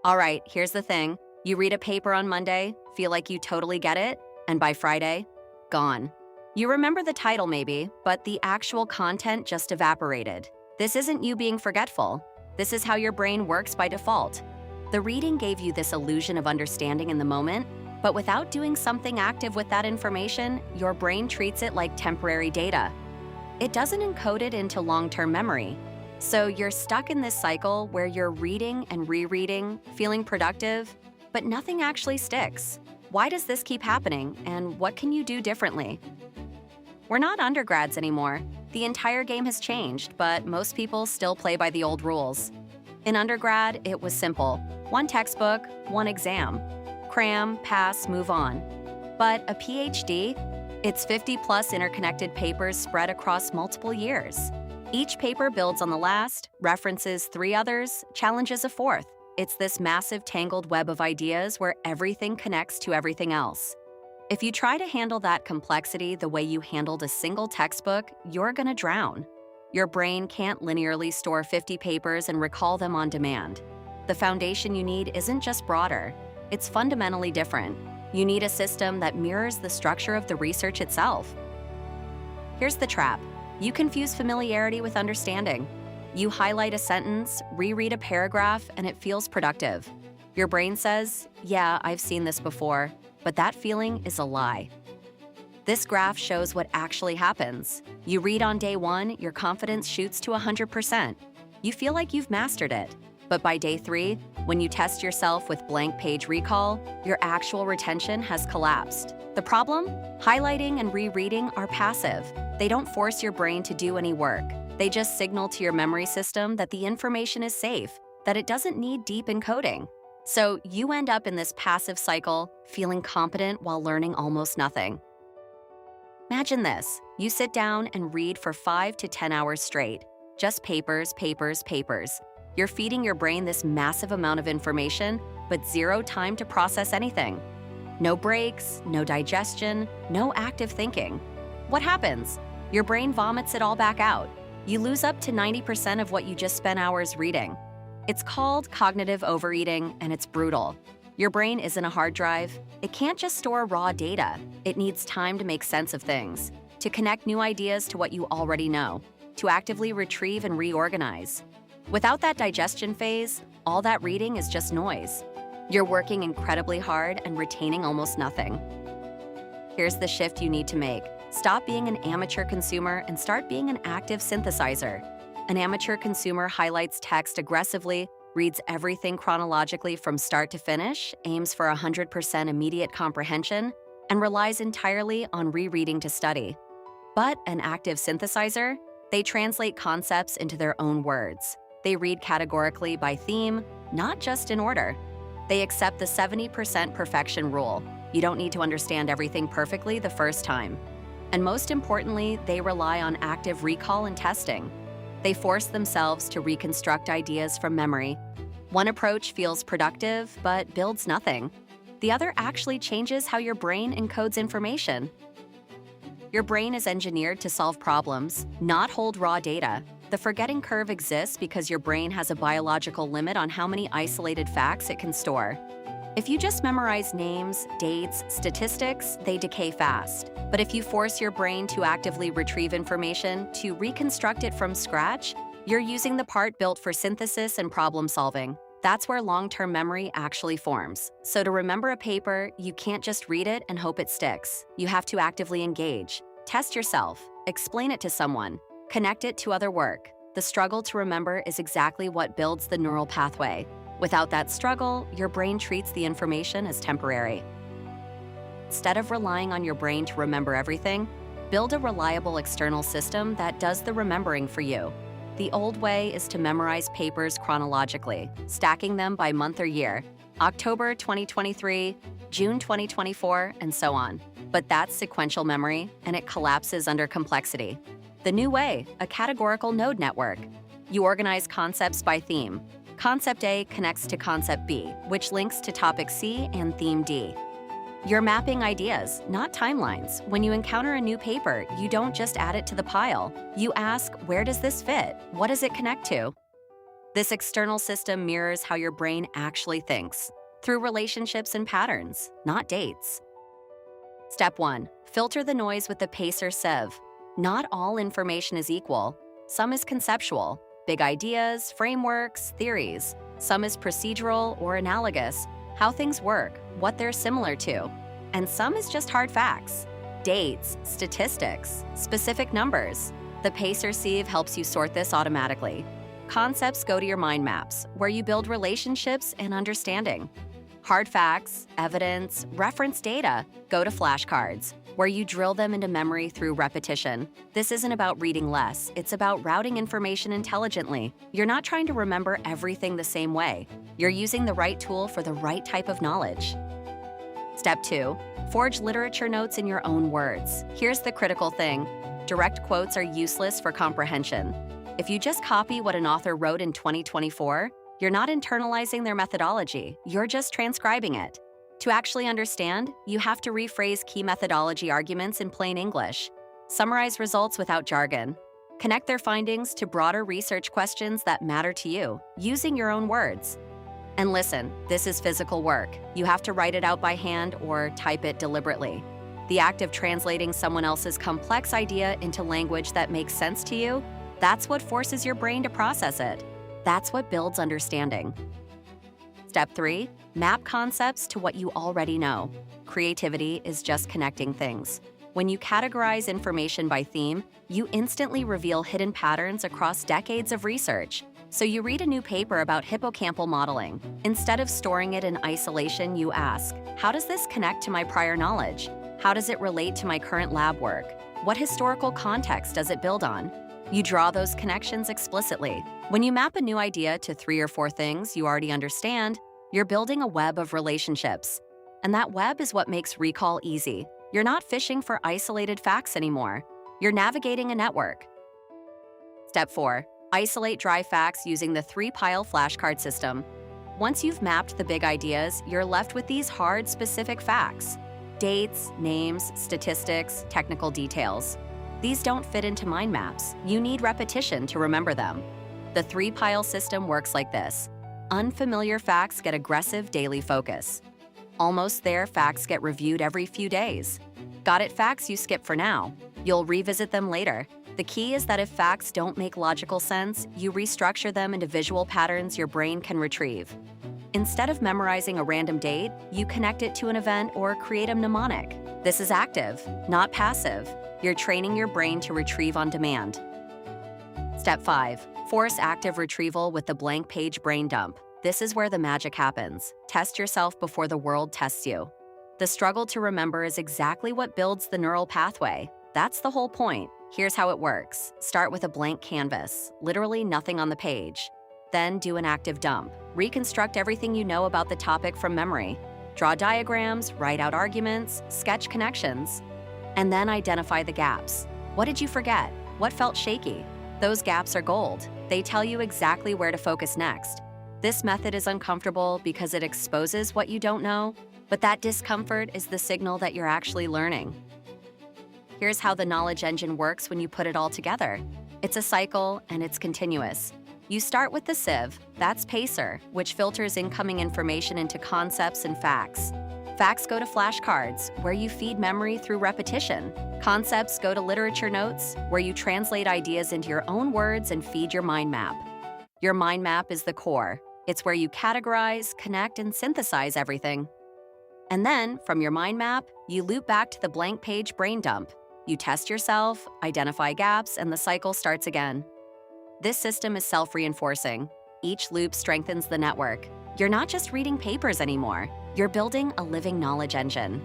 All right, here's the thing. You read a paper on Monday, feel like you totally get it, and by Friday, gone. You remember the title maybe, but the actual content just evaporated. This isn't you being forgetful. This is how your brain works by default. The reading gave you this illusion of understanding in the moment, but without doing something active with that information, your brain treats it like temporary data. It doesn't encode it into long-term memory. So you're stuck in this cycle where you're reading and rereading, feeling productive, but nothing actually sticks. Why does this keep happening, and what can you do differently? We're not undergrads anymore. The entire game has changed, but most people still play by the old rules. In undergrad, it was simple. One textbook, one exam. Cram, pass, move on. But a PhD? It's 50-plus interconnected papers spread across multiple years. Each paper builds on the last, references 3 others, challenges a 4th. It's this massive tangled web of ideas where everything connects to everything else. If you try to handle that complexity the way you handled a single textbook, you're gonna drown. Your brain can't linearly store 50 papers and recall them on demand. The foundation you need isn't just broader, it's fundamentally different. You need a system that mirrors the structure of the research itself. Here's the trap. You confuse familiarity with understanding. You highlight a sentence, reread a paragraph, and it feels productive. Your brain says, yeah, I've seen this before, but that feeling is a lie. This graph shows what actually happens. You read on day 1, your confidence shoots to 100%. You feel like you've mastered it. But by day 3, when you test yourself with blank page recall, your actual retention has collapsed. The problem? Highlighting and rereading are passive. They don't force your brain to do any work. They just signal to your memory system that the information is safe, that it doesn't need deep encoding. So you end up in this passive cycle, feeling competent while learning almost nothing. Imagine this. You sit down and read for 5 to 10 hours straight. Just papers, papers, papers. You're feeding your brain this massive amount of information, but zero time to process anything. No breaks, no digestion, no active thinking. What happens? Your brain vomits it all back out. You lose up to 90% of what you just spent hours reading. It's called cognitive overeating, and it's brutal. Your brain isn't a hard drive. It can't just store raw data. It needs time to make sense of things, to connect new ideas to what you already know, to actively retrieve and reorganize. Without that digestion phase, all that reading is just noise. You're working incredibly hard and retaining almost nothing. Here's the shift you need to make. Stop being an amateur consumer and start being an active synthesizer. An amateur consumer highlights text aggressively, reads everything chronologically from start to finish, aims for 100% immediate comprehension, and relies entirely on rereading to study. But an active synthesizer? They translate concepts into their own words. They read categorically by theme, not just in order. They accept the 70% perfection rule. You don't need to understand everything perfectly the first time. And most importantly, they rely on active recall and testing. They force themselves to reconstruct ideas from memory. One approach feels productive, but builds nothing. The other actually changes how your brain encodes information. Your brain is engineered to solve problems, not hold raw data. The forgetting curve exists because your brain has a biological limit on how many isolated facts it can store. If you just memorize names, dates, statistics, they decay fast. But if you force your brain to actively retrieve information, to reconstruct it from scratch, you're using the part built for synthesis and problem solving. That's where long-term memory actually forms. So to remember a paper, you can't just read it and hope it sticks. You have to actively engage. Test yourself. Explain it to someone. Connect it to other work. The struggle to remember is exactly what builds the neural pathway. Without that struggle, your brain treats the information as temporary. Instead of relying on your brain to remember everything, build a reliable external system that does the remembering for you. The old way is to memorize papers chronologically, stacking them by month or year, October 2023, June 2024, and so on. But that's sequential memory, and it collapses under complexity. The new way, a categorical node network. You organize concepts by theme. Concept A connects to Concept B, which links to Topic C and Theme D. You're mapping ideas, not timelines. When you encounter a new paper, you don't just add it to the pile. You ask, where does this fit? What does it connect to? This external system mirrors how your brain actually thinks, through relationships and patterns, not dates. Step 1. Filter the noise with the PACER sieve. Not all information is equal. Some is conceptual, big ideas, frameworks, theories. Some is procedural or analogous, how things work, what they're similar to. And some is just hard facts, dates, statistics, specific numbers. The PACER sieve helps you sort this automatically. Concepts go to your mind maps, where you build relationships and understanding. Hard facts, evidence, reference data go to flashcards, where you drill them into memory through repetition. This isn't about reading less, it's about routing information intelligently. You're not trying to remember everything the same way. You're using the right tool for the right type of knowledge. Step 2. Forge literature notes in your own words. Here's the critical thing. Direct quotes are useless for comprehension. If you just copy what an author wrote in 2024, you're not internalizing their methodology, you're just transcribing it. To actually understand, you have to rephrase key methodology arguments in plain English, summarize results without jargon, connect their findings to broader research questions that matter to you, using your own words. And listen, this is physical work. You have to write it out by hand or type it deliberately. The act of translating someone else's complex idea into language that makes sense to you, that's what forces your brain to process it. That's what builds understanding. Step 3. Map concepts to what you already know. Creativity is just connecting things. When you categorize information by theme, you instantly reveal hidden patterns across decades of research. So you read a new paper about hippocampal modeling. Instead of storing it in isolation, you ask, how does this connect to my prior knowledge? How does it relate to my current lab work? What historical context does it build on? You draw those connections explicitly. When you map a new idea to 3 or 4 things you already understand, you're building a web of relationships. And that web is what makes recall easy. You're not fishing for isolated facts anymore. You're navigating a network. Step 4. Isolate dry facts using the 3-pile flashcard system. Once you've mapped the big ideas, you're left with these hard, specific facts. Dates, names, statistics, technical details. These don't fit into mind maps. You need repetition to remember them. The 3-pile system works like this. Unfamiliar facts get aggressive daily focus. Almost there facts get reviewed every few days. Got it facts you skip for now. You'll revisit them later. The key is that if facts don't make logical sense, you restructure them into visual patterns your brain can retrieve. Instead of memorizing a random date, you connect it to an event or create a mnemonic. This is active, not passive. You're training your brain to retrieve on demand. Step 5. Force active retrieval with the blank page brain dump. This is where the magic happens. Test yourself before the world tests you. The struggle to remember is exactly what builds the neural pathway. That's the whole point. Here's how it works. Start with a blank canvas, literally nothing on the page. Then do an active dump. Reconstruct everything you know about the topic from memory. Draw diagrams, write out arguments, sketch connections. And then identify the gaps. What did you forget? What felt shaky? Those gaps are gold. They tell you exactly where to focus next. This method is uncomfortable because it exposes what you don't know, but that discomfort is the signal that you're actually learning. Here's how the knowledge engine works when you put it all together. It's a cycle and it's continuous. You start with the sieve, that's PACER, which filters incoming information into concepts and facts. Facts go to flashcards, where you feed memory through repetition. Concepts go to literature notes, where you translate ideas into your own words and feed your mind map. Your mind map is the core. It's where you categorize, connect, and synthesize everything. And then, from your mind map, you loop back to the blank page brain dump. You test yourself, identify gaps, and the cycle starts again. This system is self-reinforcing. Each loop strengthens the network. You're not just reading papers anymore. You're building a living knowledge engine.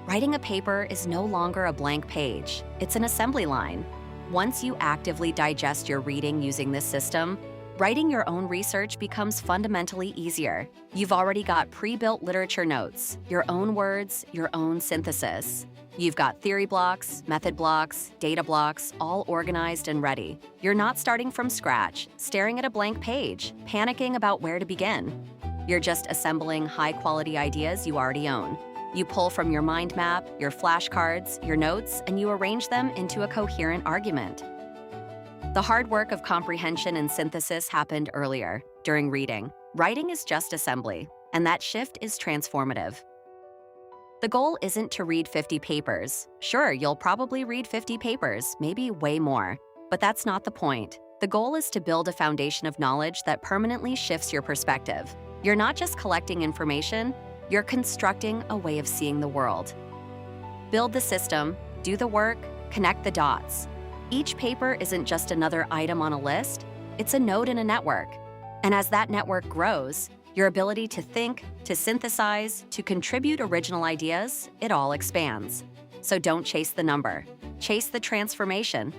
Writing a paper is no longer a blank page. It's an assembly line. Once you actively digest your reading using this system, writing your own research becomes fundamentally easier. You've already got pre-built literature notes, your own words, your own synthesis. You've got theory blocks, method blocks, data blocks, all organized and ready. You're not starting from scratch, staring at a blank page, panicking about where to begin. You're just assembling high-quality ideas you already own. You pull from your mind map, your flashcards, your notes, and you arrange them into a coherent argument. The hard work of comprehension and synthesis happened earlier, during reading. Writing is just assembly, and that shift is transformative. The goal isn't to read 50 papers. Sure, you'll probably read 50 papers, maybe way more, but that's not the point. The goal is to build a foundation of knowledge that permanently shifts your perspective. You're not just collecting information, you're constructing a way of seeing the world. Build the system, do the work, connect the dots. Each paper isn't just another item on a list, it's a node in a network. And as that network grows, your ability to think, to synthesize, to contribute original ideas, it all expands. So don't chase the number, chase the transformation.